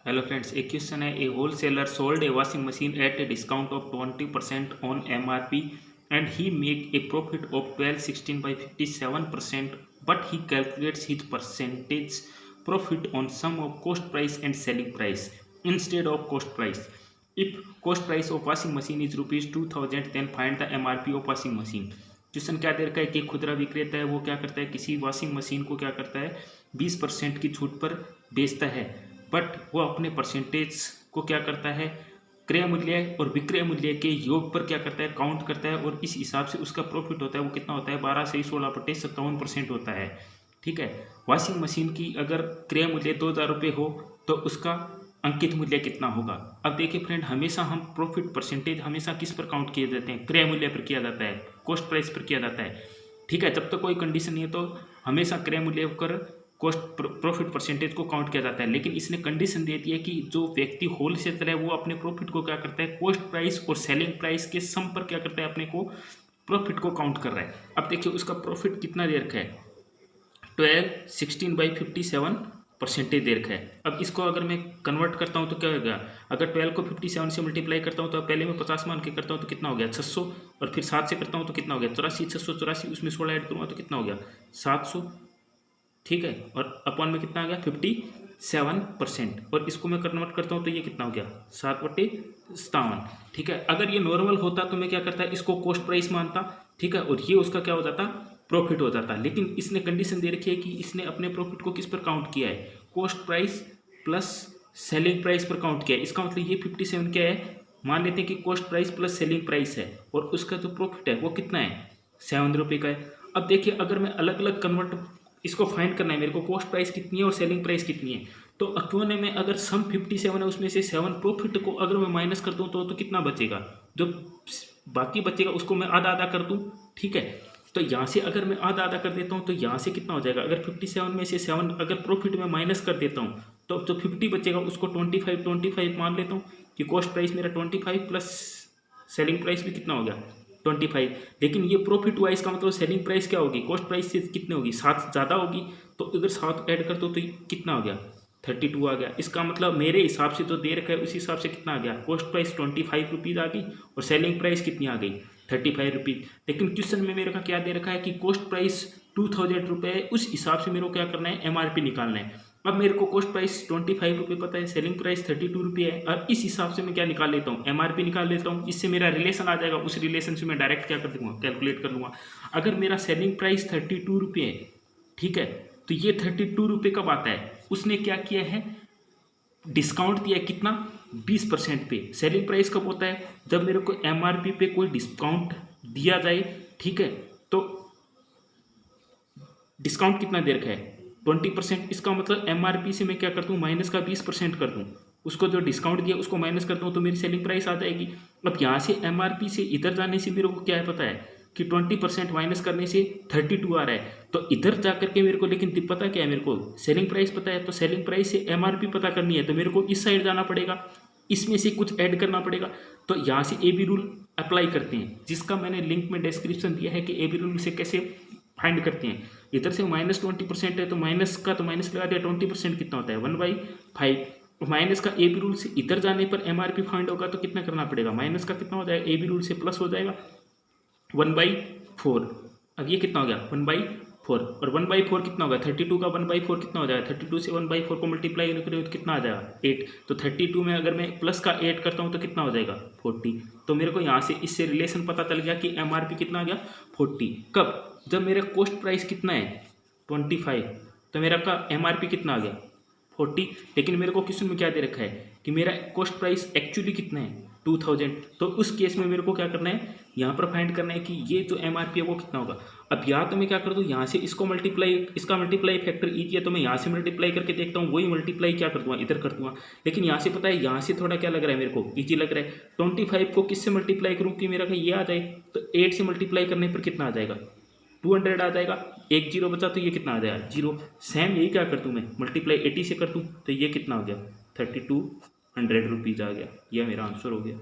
Hello friends, एक question है। A wholesaler sold a washing machine at a discount of 20% on MRP and he make a profit of 1216 by 57%, but he calculates his percentage profit on sum of cost price and selling price instead of cost price. If cost price of washing machine is ₹2000, then find the MRP of washing machine. Question क्या दे रखा है कि खुदरा विक्रेता है वो क्या करता है, किसी वॉशिंग मशीन को क्या करता है 20% की छूट पर बेचता है, बट वो अपने परसेंटेज को क्या करता है क्रय मूल्य और विक्रय मूल्य के योग पर क्या करता है काउंट करता है, और इस हिसाब से उसका प्रॉफिट होता है वो कितना होता है 12 से 16/57% होता है। ठीक है, वॉशिंग मशीन की अगर क्रय मूल्य 2000 रुपये हो तो उसका अंकित मूल्य कितना होगा। अब देखिए फ्रेंड, हमेशा हम प्रॉफिट परसेंटेज हमेशा किस पर काउंट किए जाते हैं, क्रय मूल्य पर किया जाता है, कॉस्ट प्राइस पर किया जाता है। ठीक है, जब तक कोई कंडीशन नहीं है तो हमेशा क्रय मूल्य पर कॉस्ट प्रॉफिट परसेंटेज को काउंट किया जाता है। लेकिन इसने कंडीशन दे दी है कि जो व्यक्ति होलसेलर है वो अपने प्रॉफिट को क्या करता है कॉस्ट प्राइस और सेलिंग प्राइस के सम पर क्या करता है अपने को प्रॉफिट को काउंट कर रहा है। अब देखिए उसका प्रॉफिट कितना दे रखा है 1216 by 57% दे रखा है। अब इसको अगर मैं कन्वर्ट करता हूँ तो क्या होगा, अगर 12 को 57 से मल्टीप्लाई करता हूँ तो पहले मैं 50 मान के करता हूँ तो कितना हो गया 600, और फिर 7 से करता हूँ तो कितना हो गया 84, 684, उसमें 16 ऐड करूँगा तो कितना हो गया 700। ठीक है, और अपॉन में कितना आ गया 57%, और इसको मैं कन्वर्ट करता हूँ तो ये कितना हो गया 7/57। ठीक है, अगर ये नॉर्मल होता तो मैं क्या करता इसको कॉस्ट प्राइस मानता। ठीक है, और ये उसका क्या हो जाता प्रॉफिट हो जाता। लेकिन इसने कंडीशन दे रखी है कि इसने अपने प्रॉफिट को किस पर काउंट किया है cost price plus selling price पर काउंट किया है। इसका मतलब ये 57 क्या है, मान लेते हैं कि cost price plus selling price है और उसका जो प्रॉफिट है वो कितना है 7 रुपये का है। अब देखिए अगर मैं अलग अलग कन्वर्ट इसको फाइंड करना है मेरे को, कॉस्ट प्राइस कितनी है और सेलिंग प्राइस कितनी है, तो अक्योने में अगर सम 57 है उसमें से 7 प्रॉफिट को अगर मैं माइनस कर दूं तो कितना बचेगा, जो बाकी बचेगा उसको मैं आधा आधा कर दूं। ठीक है, तो यहाँ से अगर मैं आधा आधा कर देता हूँ तो यहाँ से कितना हो जाएगा, अगर 57 में से 7 अगर प्रॉफिट में माइनस कर देता हूँ तो जो 50 बचेगा उसको 25 मान लेता हूँ कि कॉस्ट प्राइस मेरा 25 प्लस सेलिंग प्राइस भी कितना हो गया 25। लेकिन ये प्रॉफिट हुआ, इसका मतलब सेलिंग प्राइस क्या होगी कॉस्ट प्राइस से कितने होगी 7 ज़्यादा होगी, तो अगर 7 ऐड कर दो तो कितना हो गया 32 आ गया। इसका मतलब मेरे हिसाब से तो दे रखा है उस हिसाब से कितना आ गया कॉस्ट प्राइस 25 रुपीज़ आ गई और सेलिंग प्राइस कितनी आ गई 35 रुपीज़। लेकिन क्वेश्चन में मेरे का क्या दे रखा है कि कॉस्ट प्राइस 2000 रुपये है, उस हिसाब से मेरे को क्या करना है MRP निकालना है। अब मेरे को कॉस्ट प्राइस 25 रुपये पता है, सेलिंग प्राइस 32 रुपये है, और इस हिसाब से मैं क्या निकाल लेता हूँ MRP निकाल लेता हूँ। इससे मेरा रिलेशन आ जाएगा, उस रिलेशन से मैं डायरेक्ट क्या कर दूँगा कैलकुलेट कर लूँगा। अगर मेरा सेलिंग प्राइस 32 रुपये है, ठीक है, तो ये 32 रुपये कब आता है, उसने क्या किया है डिस्काउंट दिया है कितना 20% पे। सेलिंग प्राइस कब होता है जब मेरे को MRP पे कोई डिस्काउंट दिया जाए। ठीक है, तो डिस्काउंट कितना दे रखा है 20%, इसका मतलब MRP से मैं क्या करता हूँ माइनस का 20% कर दूँ, उसको जो डिस्काउंट दिया उसको माइनस करता हूँ तो मेरी सेलिंग प्राइस आ जाएगी। अब यहाँ से MRP से इधर जाने से मेरे को क्या है पता है कि 20% माइनस करने से 32 आ रहा है, तो इधर जा करके मेरे को लेकिन पता क्या है मेरे को सेलिंग प्राइस पता है, तो सेलिंग प्राइस से MRP पता करनी है तो मेरे को इस साइड जाना पड़ेगा, इसमें से कुछ ऐड करना पड़ेगा। तो यहाँ से AB रूल अप्लाई करते हैं, जिसका मैंने लिंक में डिस्क्रिप्शन दिया है कि AB रूल से कैसे फाइंड करते हैं। इधर से -20% है तो माइनस का तो माइनस लगा दिया, 20% कितना होता है 1/5। माइनस का AB रूल से इधर जाने पर MRP फाइंड होगा तो कितना करना पड़ेगा, माइनस का कितना हो जाएगा AB रूल से प्लस हो जाएगा 1/4। अब ये कितना हो गया 1/4, और 1/4 कितना होगा 32 का 1/4 कितना हो जाएगा, 32 से 1/4 को मल्टीप्लाई करें तो कितना आ जाएगा 8। तो 32 में अगर मैं प्लस का 8 करता हूँ तो कितना हो जाएगा 40। तो मेरे को यहाँ से इससे रिलेशन पता चल गया कि MRP कितना आ गया 40। कब, जब मेरा कॉस्ट प्राइस कितना है 25, तो मेरा का MRP कितना आ गया 40। लेकिन मेरे को क्वेश्चन में क्या दे रखा है कि मेरा कॉस्ट प्राइस एक्चुअली कितना है 2000, तो उस केस में मेरे को क्या करना है यहाँ पर फाइंड करना है कि ये जो MRP है वो कितना होगा। अब या तो मैं क्या कर दूँ यहाँ से इसको मल्टीप्लाई, इसका मल्टीप्लाई फैक्टर ईजी है तो मैं यहाँ से मल्टीप्लाई करके देखता हूँ, वही मल्टीप्लाई क्या कर दूँगा इधर कर दूँगा। लेकिन यहाँ से पता है यहाँ से थोड़ा क्या लग रहा है मेरे को ईजी लग रहा है, 25 को किससे मल्टीप्लाई करूँ कि मेरा ये आ जाए, तो 8 से मल्टीप्लाई करने पर कितना आ जाएगा 200 आ जाएगा, एक जीरो बचा तो ये कितना आ जाएगा 0। सेम यही क्या कर दूँ मैं मल्टीप्लाई 80 से कर दूँ तो ये कितना हो गया 3200 रुपीज़ आ गया। यह मेरा आंसर हो गया।